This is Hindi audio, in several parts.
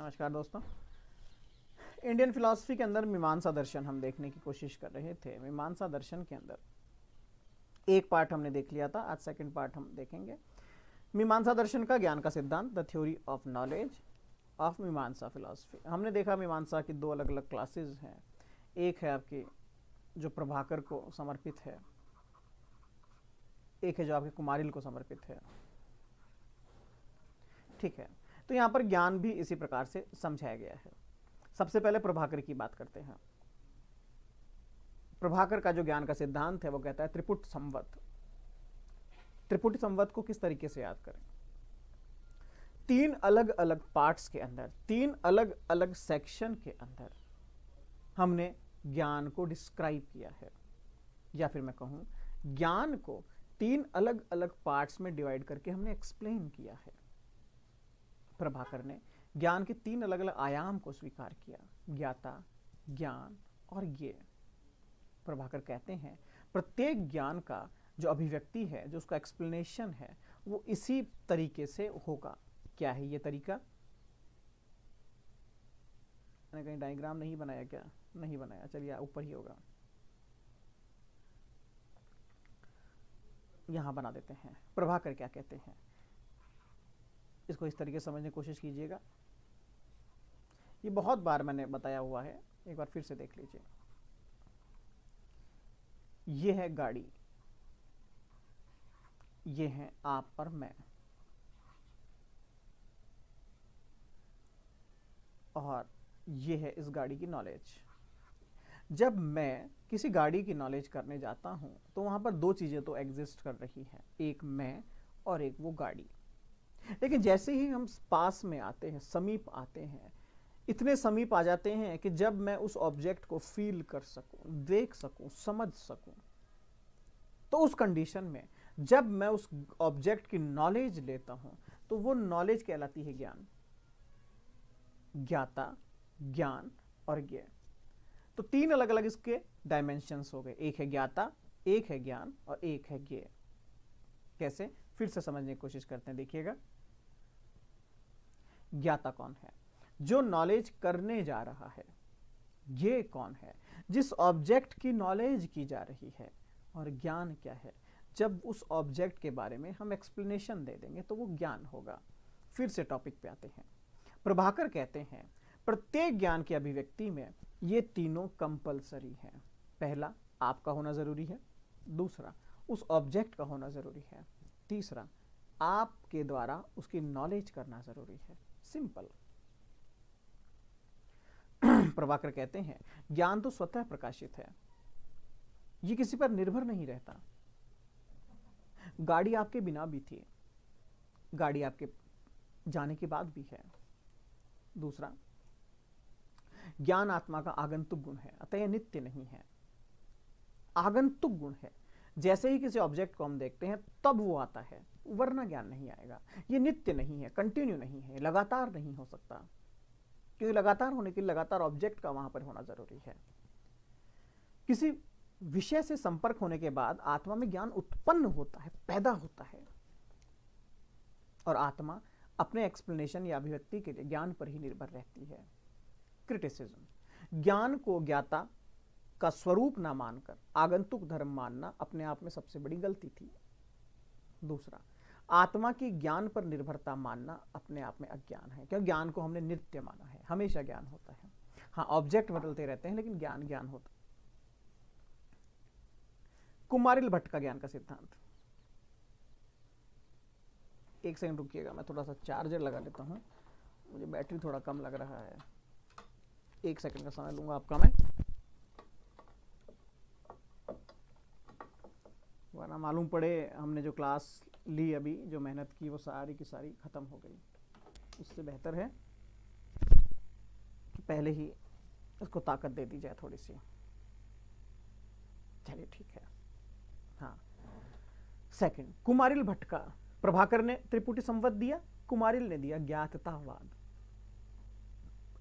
नमस्कार दोस्तों। इंडियन फिलॉसफी के अंदर मीमांसा दर्शन हम देखने की कोशिश कर रहे थे। मीमांसा दर्शन के अंदर एक पार्ट हमने देख लिया था, आज सेकंड पार्ट हम देखेंगे। मीमांसा दर्शन का ज्ञान का सिद्धांत, the theory of knowledge of मीमांसा फिलॉसफी। हमने देखा मीमांसा की दो अलग अलग क्लासेस हैं। एक है आपकी जो प्रभाकर को समर्पित है, एक है जो आपके कुमारिल को समर्पित है। ठीक है, तो यहां पर ज्ञान भी इसी प्रकार से समझाया गया है। सबसे पहले प्रभाकर की बात करते हैं। प्रभाकर का जो ज्ञान का सिद्धांत है वो कहता है त्रिपुट संवत। त्रिपुट संवत को किस तरीके से याद करें? तीन अलग अलग पार्ट्स के अंदर, तीन अलग अलग सेक्शन के अंदर हमने ज्ञान को डिस्क्राइब किया है, या फिर मैं कहूं ज्ञान को तीन अलग अलग पार्ट्स में डिवाइड करके हमने एक्सप्लेन किया है। प्रभाकर ने ज्ञान के तीन अलग अलग आयाम को स्वीकार किया, ज्ञाता, ज्ञान और ज्ञेय। प्रभाकर कहते हैं प्रत्येक ज्ञान का जो अभिव्यक्ति है, जो उसका एक्सप्लेनेशन है, वो इसी तरीके से होगा। क्या है ये तरीका? मैंने कहीं डायग्राम नहीं बनाया क्या? नहीं बनाया, चलिए ऊपर ही होगा, यहां बना देते हैं। प्रभाकर क्या कहते हैं इसको इस तरीके से समझने की कोशिश कीजिएगा। ये बहुत बार मैंने बताया हुआ है, एक बार फिर से देख लीजिए। ये है गाड़ी, ये है आप और मैं, और ये है इस गाड़ी की नॉलेज। जब मैं किसी गाड़ी की नॉलेज करने जाता हूं तो वहां पर दो चीजें तो एग्जिस्ट कर रही हैं, एक मैं और एक वो गाड़ी। लेकिन जैसे ही हम पास में आते हैं, समीप आते हैं, इतने समीप आ जाते हैं कि जब मैं उस ऑब्जेक्ट को फील कर सकूं, देख सकूं, समझ सकूं, तो उस कंडीशन में जब मैं उस ऑब्जेक्ट की नॉलेज लेता हूं तो वो नॉलेज कहलाती है ज्ञान। ज्ञाता, ज्ञान और ज्ञेय। तो तीन अलग अलग इसके डायमेंशंस हो गए, एक है ज्ञाता, एक है ज्ञान और एक है ज्ञेय। कैसे? फिर से समझने की कोशिश करते हैं, देखिएगा। ज्ञाता कौन है? जो नॉलेज करने जा रहा है। ये कौन है? जिस ऑब्जेक्ट की नॉलेज की जा रही है। और ज्ञान क्या है? जब उस ऑब्जेक्ट के बारे में हम एक्सप्लेनेशन दे देंगे तो वो ज्ञान होगा। फिर से टॉपिक पे आते हैं। प्रभाकर कहते हैं प्रत्येक ज्ञान की अभिव्यक्ति में ये तीनों कंपलसरी हैं। पहला, आपका होना जरूरी है। दूसरा, उस ऑब्जेक्ट का होना जरूरी है। तीसरा, आपके द्वारा उसकी नॉलेज करना जरूरी है। सिंपल। प्रभाकर कहते हैं ज्ञान तो स्वतः प्रकाशित है, ये किसी पर निर्भर नहीं रहता। गाड़ी आपके बिना भी थी, गाड़ी आपके जाने के बाद भी है। दूसरा, ज्ञान आत्मा का आगंतुक गुण है, अतः यह नित्य नहीं है। आगंतुक गुण है, जैसे ही किसी ऑब्जेक्ट को हम देखते हैं तब वो आता है, वरना ज्ञान नहीं आएगा। ये नित्य नहीं है, कंटिन्यू नहीं है, लगातार नहीं हो सकता, क्योंकि लगातार होने के लिए लगातार ऑब्जेक्ट का वहां पर होना जरूरी है। किसी विषय से संपर्क होने के बाद आत्मा में ज्ञान उत्पन्न होता है, पैदा होता है, और आत्मा अपने एक्सप्लेनेशन या अभिव्यक्ति के लिए ज्ञान पर ही निर्भर रहती है। क्रिटिसिज्म, ज्ञान को ज्ञाता का स्वरूप ना मानकर आगंतुक धर्म मानना अपने आप में सबसे बड़ी गलती थी। दूसरा, आत्मा की ज्ञान पर निर्भरता मानना अपने आप में अज्ञान है, क्योंकि ज्ञान को हमने नित्य माना है, हमेशा ज्ञान होता है। हाँ, ऑब्जेक्ट बदलते रहते हैं लेकिन ज्ञान ज्ञान होता है। कुमारिल भट्ट का ज्ञान का सिद्धांत। एक सेकंड रुकिएगा, मैं थोड़ा सा चार्जर लगा लेता हूं, मुझे बैटरी थोड़ा कम लग रहा है। एक सेकंड का समय लूंगा आपका मैं, वरना मालूम पड़े हमने जो क्लास ली, अभी जो मेहनत की, वो सारी की सारी खत्म हो गई। उससे बेहतर है कि पहले ही उसको ताकत दे दी जाए थोड़ी सी। चलिए ठीक है। हाँ, सेकंड, कुमारिल भट्ट का। प्रभाकर ने त्रिपुटी संवत दिया, कुमारिल ने दिया ज्ञाततावाद।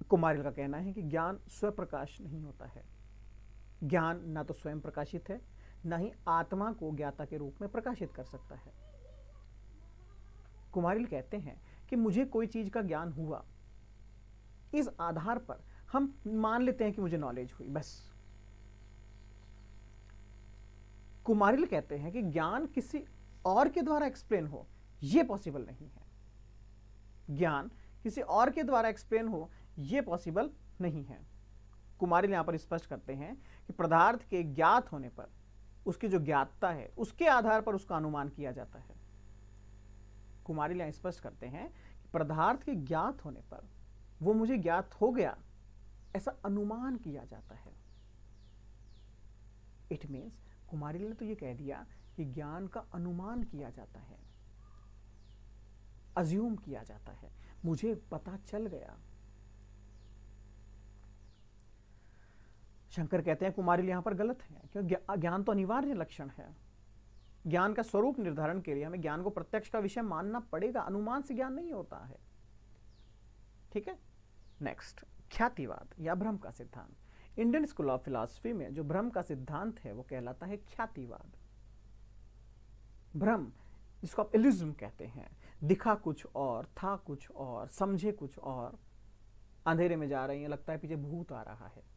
कुमारिल का कहना है कि ज्ञान स्वप्रकाश नहीं होता है। ज्ञान ना तो स्वयं प्रकाशित है, ना ही आत्मा को ज्ञाता के रूप में प्रकाशित कर सकता है। कुमारिल कहते हैं कि मुझे कोई चीज का ज्ञान हुआ, इस आधार पर हम मान लेते हैं कि मुझे नॉलेज हुई बस। कुमारिल कहते हैं कि ज्ञान किसी और के द्वारा एक्सप्लेन हो यह पॉसिबल नहीं है। ज्ञान किसी और के द्वारा एक्सप्लेन हो यह पॉसिबल नहीं है। कुमारिल यहां पर स्पष्ट करते हैं कि पदार्थ के ज्ञात होने पर उसकी जो ज्ञातता है उसके आधार पर उसका अनुमान किया जाता है। कुमारिल यहां स्पष्ट करते हैं कि पदार्थ के ज्ञात होने पर वो मुझे ज्ञात हो गया ऐसा अनुमान किया जाता है। इट मीन्स कुमारिल ने तो ये कह दिया कि ज्ञान का अनुमान किया जाता है, अज्यूम किया जाता है, मुझे पता चल गया। शंकर कहते हैं कुमारिल यहां पर गलत है, क्योंकि ज्ञान तो अनिवार्य लक्षण है। ज्ञान का स्वरूप निर्धारण के लिए हमें ज्ञान को प्रत्यक्ष का विषय मानना पड़ेगा, अनुमान से ज्ञान नहीं होता है। ठीक है, नेक्स्ट, ख्यातिवाद या भ्रम का सिद्धांत। इंडियन स्कूल ऑफ फिलॉसफी में जो भ्रम का सिद्धांत है वो कहलाता है ख्यातिवाद। भ्रम, जिसको आप इल्यूजन कहते हैं, दिखा कुछ और, था कुछ और, समझे कुछ और, अंधेरे में जा रही हैं, लगता है पीछे भूत आ रहा है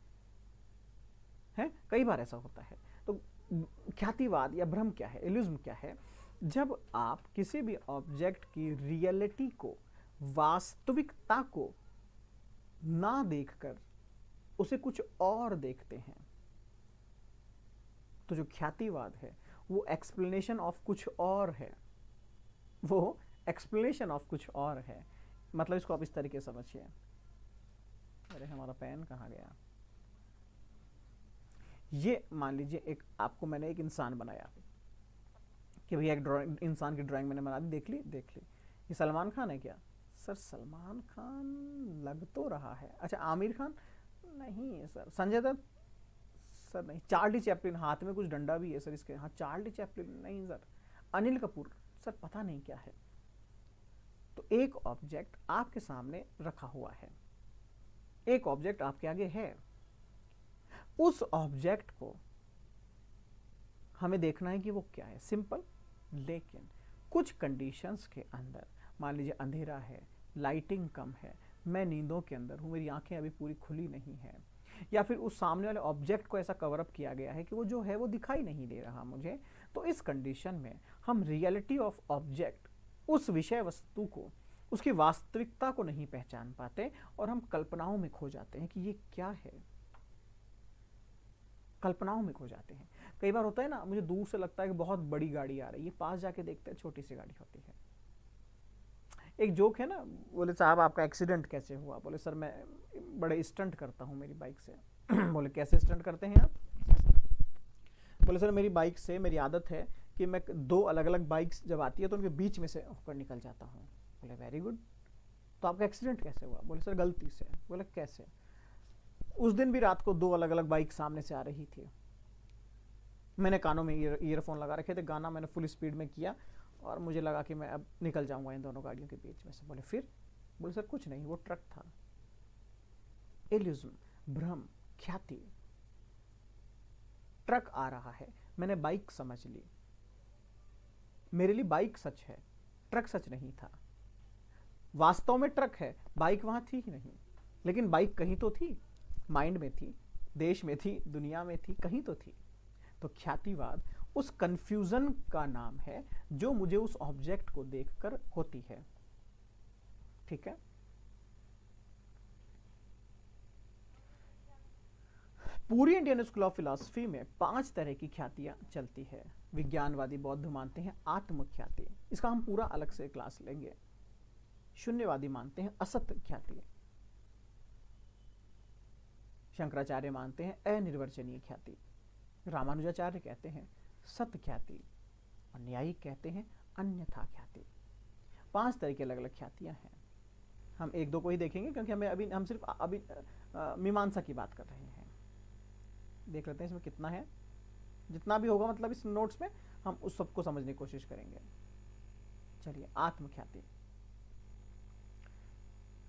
कई बार ऐसा होता है। तो ख्यातिवाद या भ्रम क्या है, इल्यूजन क्या है? जब आप किसी भी ऑब्जेक्ट की रियलिटी को, वास्तविकता को ना देखकर उसे कुछ और देखते हैं, तो जो ख्यातिवाद है वो एक्सप्लेनेशन ऑफ कुछ और है, वो एक्सप्लेनेशन ऑफ कुछ और है। मतलब इसको आप इस तरीके से समझिए। अरे हमारा पेन कहाँ गया? ये मान लीजिए एक आपको मैंने एक इंसान बनाया कि भैया एक ड्राइंग, इंसान की ड्राइंग मैंने बना दी, देख ली। ये सलमान खान है क्या? सर सलमान खान लग तो रहा है। अच्छा आमिर खान? नहीं है सर। संजय दत्त? सर नहीं। चार्ली चैपलिन, हाथ में कुछ डंडा भी है सर इसके। हाँ चार्ली चैपलिन? नहीं सर। अनिल कपूर? सर पता नहीं क्या है। तो एक ऑब्जेक्ट आपके सामने रखा हुआ है, एक ऑब्जेक्ट आपके आगे है, उस ऑब्जेक्ट को हमें देखना है कि वो क्या है, सिंपल। लेकिन कुछ कंडीशंस के अंदर, मान लीजिए अंधेरा है, लाइटिंग कम है, मैं नींदों के अंदर हूं, मेरी आंखें अभी पूरी खुली नहीं है, या फिर उस सामने वाले ऑब्जेक्ट को ऐसा कवर अप किया गया है कि वो जो है वो दिखाई नहीं दे रहा मुझे, तो इस कंडीशन में हम रियलिटी ऑफ ऑब्जेक्ट, उस विषय वस्तु को, उसकी वास्तविकता को नहीं पहचान पाते और हम कल्पनाओं में खो जाते हैं कि ये क्या है। कल्पनाओं में खो जाते हैं। कई बार होता है ना, मुझे दूर से लगता है कि बहुत बड़ी गाड़ी आ रही है, पास जाके देखते हैं छोटी सी गाड़ी होती है। एक जोक है ना, बोले साहब आपका एक्सीडेंट कैसे हुआ? बोले सर मैं बड़े स्टंट करता हूँ मेरी बाइक से। बोले कैसे स्टंट करते हैं आप? बोले सर मेरी बाइक से मेरी आदत है कि मैं दो अलग अलग बाइक्स जब आती है तो उनके बीच में से होकर निकल जाता हूँ। बोले वेरी गुड, तो आपका एक्सीडेंट कैसे हुआ? बोले सर गलती से। बोले कैसे? उस दिन भी रात को दो अलग अलग बाइक सामने से आ रही थी, मैंने कानों में ईयरफोन लगा रखे थे, गाना मैंने फुल स्पीड में किया और मुझे लगा कि मैं अब निकल जाऊंगा इन दोनों गाड़ियों के बीच में से। बोले फिर? बोले सर कुछ नहीं, वो ट्रक था। इल्यूजन, भ्रम, ख्याति। ट्रक आ रहा है, मैंने बाइक समझ ली, मेरे लिए बाइक सच है, ट्रक सच नहीं था। वास्तव में ट्रक है, बाइक वहां थी ही नहीं, लेकिन बाइक कहीं तो थी, माइंड में थी, देश में थी, दुनिया में थी, कहीं तो थी। तो ख्यातिवाद उस कंफ्यूजन का नाम है जो मुझे उस ऑब्जेक्ट को देखकर होती है। ठीक है, पूरी इंडियन स्कूल ऑफ फिलॉसफी में 5 तरह की ख्यातियां चलती है। विज्ञानवादी बौद्ध मानते हैं आत्म ख्याति, इसका हम पूरा अलग से क्लास लेंगे। शून्यवादी मानते हैं असत ख्याति, शंकराचार्य मानते हैं अनिर्वचनीय ख्याति, रामानुजाचार्य कहते हैं सत ख्याति और न्यायिक कहते हैं अन्यथा ख्याति। 5 तरह की अलग अलग ख्यातियां हैं। हम एक दो को ही देखेंगे क्योंकि हम सिर्फ अभी मीमांसा की बात कर रहे हैं। देख लेते हैं इसमें कितना है, जितना भी होगा मतलब इस नोट्स में हम उस सबको समझने की कोशिश करेंगे। चलिए, आत्मख्याति,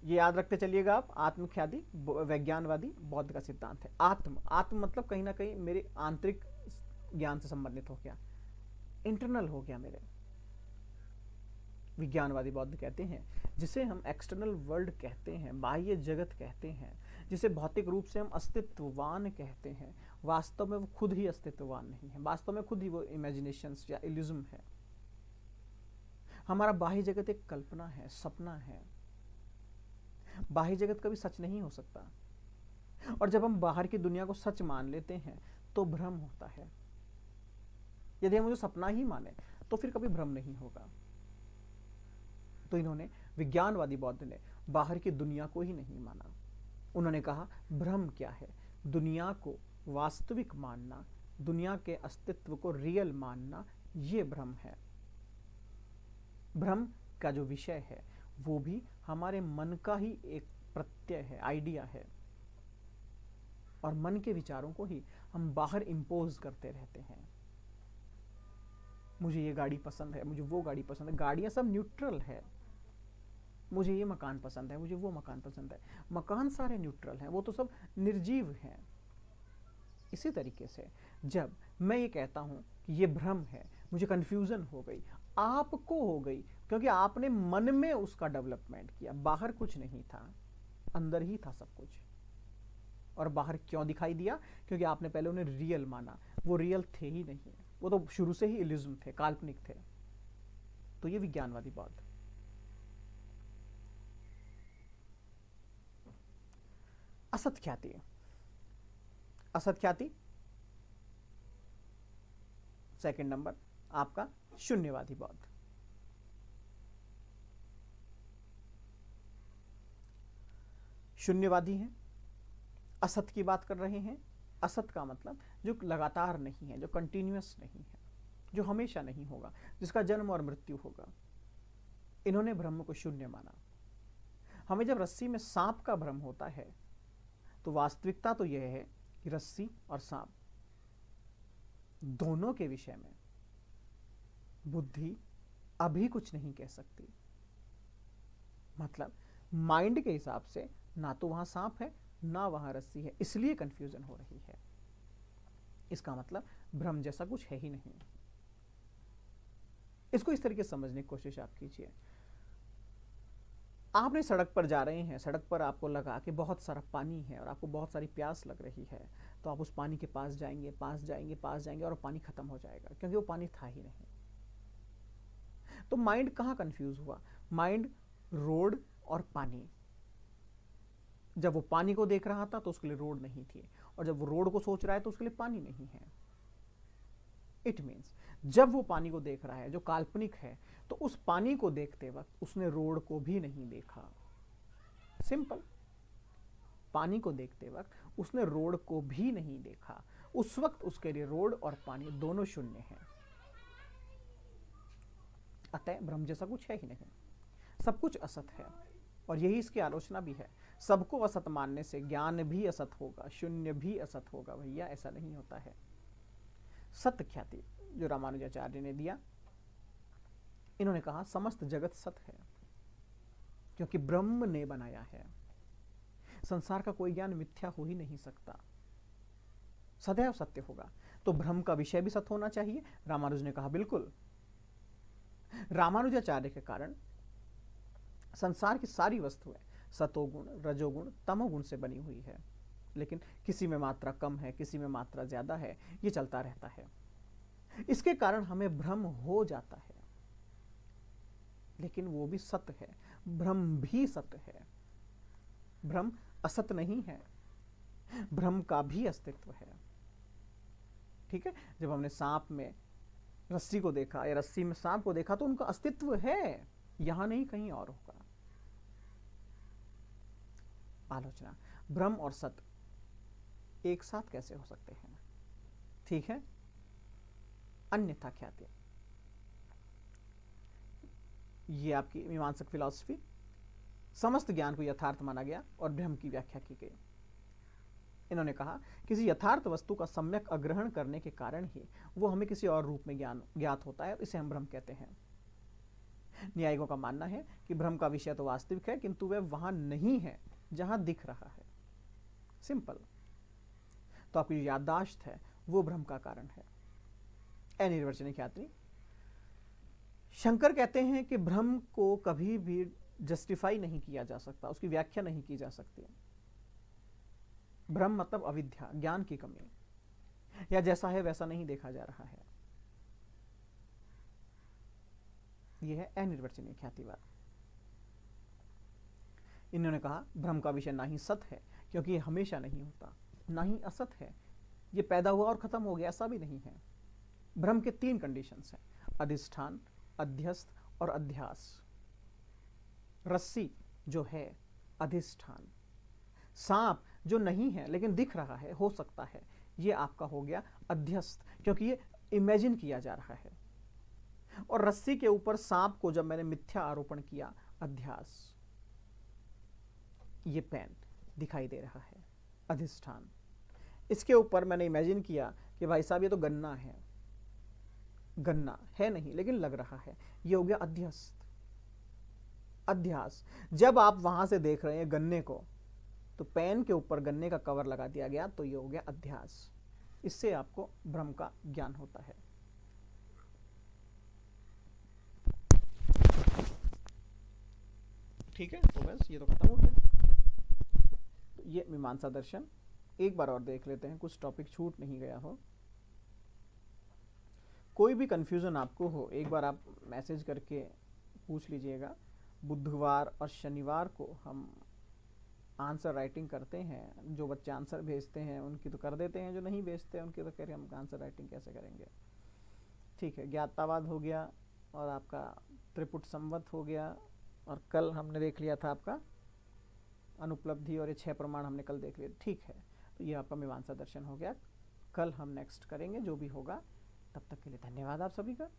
ये याद रखते चलिएगा आप। आत्मख्याति वैज्ञानवादी बौद्ध का सिद्धांत है। आत्म मतलब कहीं ना कहीं मेरे आंतरिक ज्ञान से संबंधित हो गया, इंटरनल हो गया मेरे। विज्ञानवादी बौद्ध कहते हैं, जिसे हम एक्सटर्नल वर्ल्ड कहते हैं, बाह्य जगत कहते हैं, जिसे भौतिक रूप से हम अस्तित्ववान कहते हैं, वास्तव में वो खुद ही अस्तित्ववान नहीं है, वास्तव में खुद ही वो इमेजिनेशंस या इल्यूजन है। हमारा बाह्य जगत एक कल्पना है, सपना है। बाह्य जगत कभी सच नहीं हो सकता, और जब हम बाहर की दुनिया को सच मान लेते हैं तो भ्रम होता है। यदि हम उसे सपना ही माने तो फिर कभी भ्रम नहीं होगा। तो इन्होंने, विज्ञानवादी बौद्ध ने, बाहर की दुनिया को ही नहीं माना। उन्होंने कहा भ्रम क्या है, दुनिया को वास्तविक मानना, दुनिया के अस्तित्व को रियल मानना, ये भ्रम है। भ्रम का जो विषय है वो भी हमारे मन का ही एक प्रत्यय है, आइडिया है, और मन के विचारों को ही हम बाहर इंपोज करते रहते हैं। मुझे ये गाड़ी पसंद है, मुझे वो गाड़ी पसंद है, गाड़ियां सब न्यूट्रल है। मुझे ये मकान पसंद है, मुझे वो मकान पसंद है, मकान सारे न्यूट्रल हैं, वो तो सब निर्जीव हैं। इसी तरीके से जब मैं ये कहता हूं कि ये भ्रम है, मुझे कंफ्यूजन हो गई, आपको हो गई, क्योंकि आपने मन में उसका डेवलपमेंट किया, बाहर कुछ नहीं था, अंदर ही था सब कुछ। और बाहर क्यों दिखाई दिया? क्योंकि आपने पहले उन्हें रियल माना, वो रियल थे ही नहीं, वो तो शुरू से ही इल्यूजन थे, काल्पनिक थे। तो ये विज्ञानवादी बात। असत ख्याति। असत ख्याति सेकंड नंबर आपका शून्यवादी बौद्ध। शून्यवादी हैं, असत की बात कर रहे हैं। असत का मतलब जो लगातार नहीं है, जो कंटिन्यूअस नहीं है, जो हमेशा नहीं होगा, जिसका जन्म और मृत्यु होगा। इन्होंने ब्रह्म को शून्य माना। हमें जब रस्सी में सांप का भ्रम होता है तो वास्तविकता तो यह है कि रस्सी और सांप दोनों के विषय में बुद्धि अभी कुछ नहीं कह सकती। मतलब माइंड के हिसाब से ना तो वहां सांप है ना वहां रस्सी है, इसलिए कंफ्यूजन हो रही है। इसका मतलब भ्रम जैसा कुछ है ही नहीं। इसको इस तरीके से समझने की कोशिश आप कीजिए। आपने सड़क पर जा रहे हैं, सड़क पर आपको लगा कि बहुत सारा पानी है और आपको बहुत सारी प्यास लग रही है, तो आप उस पानी के पास जाएंगे, पास जाएंगे, पास जाएंगे, और पानी खत्म हो जाएगा, क्योंकि वो पानी था ही नहीं। तो माइंड कहां कंफ्यूज हुआ? माइंड रोड और पानी। जब वो पानी को देख रहा था तो उसके लिए रोड नहीं थी, और जब वो रोड को सोच रहा है तो उसके लिए पानी नहीं है। इट मीन्स जब वो पानी को देख रहा है जो काल्पनिक है, तो उस पानी को देखते वक्त उसने रोड को भी नहीं देखा। सिंपल। पानी को देखते वक्त उसने रोड को भी नहीं देखा। उस वक्त उसके लिए रोड और पानी दोनों शून्य हैं। अतः भ्रम जैसा कुछ है ही नहीं, सब कुछ असत है, और यही इसकी आलोचना भी है। सबको असत मानने से ज्ञान भी असत होगा, शून्य भी असत होगा। भैया ऐसा नहीं होता है। सत्य ख्याति जो रामानुजाचार्य ने दिया, इन्होंने कहा समस्त जगत सत है, क्योंकि ब्रह्म ने बनाया है। संसार का कोई ज्ञान मिथ्या हो ही नहीं सकता, सदैव सत्य होगा। तो भ्रम का विषय भी सत्य होना चाहिए। रामानुज ने कहा बिल्कुल। रामानुजाचार्य के कारण संसार की सारी वस्तुएं सतोगुण, रजोगुण, तमोगुण से बनी हुई है, लेकिन किसी में मात्रा कम है, किसी में मात्रा ज्यादा है, ये चलता रहता है। इसके कारण हमें भ्रम हो जाता है, लेकिन वो भी सत्य है, भ्रम भी सत्य है। भ्रम असत नहीं है, भ्रम का भी अस्तित्व है। ठीक है, जब हमने सांप में रस्सी को देखा या रस्सी में सांप को देखा तो उनका अस्तित्व है, यहां नहीं कहीं और होगा। आलोचना, भ्रम और सत्य एक साथ कैसे हो सकते हैं? ठीक है, अन्यथा ख्याति। ये आपकी मीमांसक फिलॉसफी। समस्त ज्ञान को यथार्थ माना गया और भ्रम की व्याख्या की गई। इन्होंने कहा किसी यथार्थ वस्तु का सम्यक अग्रहण करने के कारण ही वो हमें किसी और रूप में ज्ञात होता है, इसे हम भ्रम कहते हैं। न्यायिकों का मानना है कि भ्रम का विषय तो वास्तविक है, किंतु वह वहां नहीं है जहां दिख रहा है। सिंपल। तो आपकी जो याददाश्त है वो भ्रम का कारण है। अनिर्वचनीय ख्याति। शंकर कहते हैं कि भ्रम को कभी भी जस्टिफाई नहीं किया जा सकता, उसकी व्याख्या नहीं की जा सकती। भ्रम मतलब अविद्या, ज्ञान की कमी, या जैसा है वैसा नहीं देखा जा रहा है। यह है अनिर्वचनीय ख्यातिवाद। इन्होंने कहा भ्रम का विषय ना ही सत है, क्योंकि यह हमेशा नहीं होता, ना ही असत है, यह पैदा हुआ और खत्म हो गया, ऐसा भी नहीं है। भ्रम के 3 कंडीशंस हैं, अधिष्ठान, अध्यस्त और अध्यास। रस्सी जो है अधिष्ठान, सांप जो नहीं है लेकिन दिख रहा है, हो सकता है, ये आपका हो गया अध्यस्त, क्योंकि ये इमेजिन किया जा रहा है। और रस्सी के ऊपर सांप को जब मैंने मिथ्या आरोपण किया, अध्यास, ये पेन दिखाई दे रहा है, अधिष्ठान। इसके ऊपर मैंने इमेजिन किया कि भाई साहब ये तो गन्ना है, गन्ना है नहीं लेकिन लग रहा है, ये हो गया अध्यस्त, अध्यास। जब आप वहां से देख रहे हैं गन्ने को, तो पेन के ऊपर गन्ने का कवर लगा दिया गया, तो ये हो गया अध्यास। इससे आपको भ्रम का ज्ञान होता है। ठीक है, तो बस ये तो खत्म हो गया। तो ये मीमांसा दर्शन एक बार और देख लेते हैं, कुछ टॉपिक छूट नहीं गया हो। कोई भी कंफ्यूजन आपको हो, एक बार आप मैसेज करके पूछ लीजिएगा। बुधवार और शनिवार को हम आंसर राइटिंग करते हैं। जो बच्चे आंसर भेजते हैं उनकी तो कर देते हैं, जो नहीं भेजते उनकी तो कह रहे हम आंसर राइटिंग कैसे करेंगे। ठीक है, ज्ञातावाद हो गया और आपका त्रिपुट संवत हो गया, और कल हमने देख लिया था आपका अनुपलब्धि, और ये 6 प्रमाण हमने कल देख लिए। ठीक है, तो ये आपका मीमांसा दर्शन हो गया। कल हम नेक्स्ट करेंगे जो भी होगा। तब तक के लिए धन्यवाद आप सभी का।